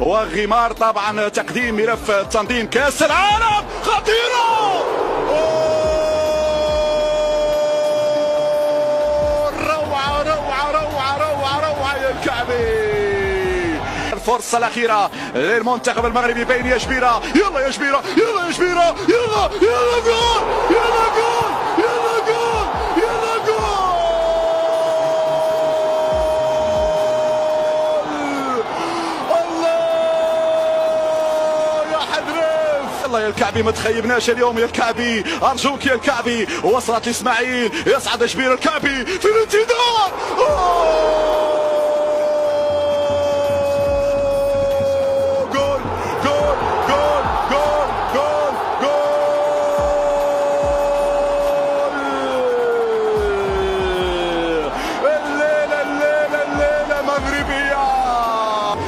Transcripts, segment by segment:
وغمار طبعا تقديم ملف تنظيم كاس العالم. خطيرة، روعة روعة روعة روعة روعة يا الكعبي. الفرصة الأخيرة للمنتخب المغربي بين يا جبيرة، يلا يا جبيرة، يلا يا جبيرة، يلا يلا جول، يلا جول، يلا جول، يلا جول. الله يا حدريف، يلا يا الكعبي ما تخيبناش اليوم يا الكعبي، أرجوك يا الكعبي. وصلت لإسماعيل، يصعد جبيرة، الكعبي في الانتظار.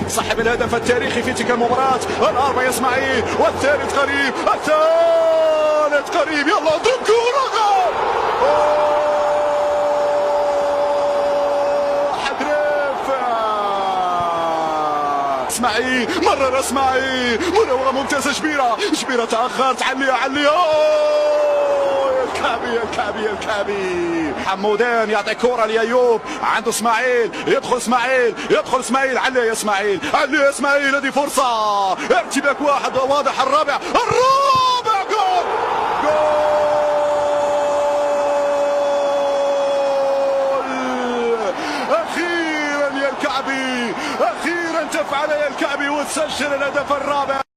صاحب الهدف التاريخي في تلك المباراة. الأربعة يا إسماعيل، والثالث قريب، الثالث قريب، يلا ضرب كورة جول. حدريف إسماعيل، مرر إسماعيل، مراوغة ممتازة. جبيرة، جبيرة تأخرت، عليها عليها، الكعبي الكعبي الكعبي. حمودان يعطي كرة لأيوب، عنده اسماعيل، يدخل اسماعيل، يدخل اسماعيل، عليه يا اسماعيل، عليه يا اسماعيل. هذه فرصة، ارتباك واحد واضح. الرابع، الرابع، جول جول. أخيرا يا الكعبي، أخيرا تفعل يا الكعبي وتسجل الهدف الرابع.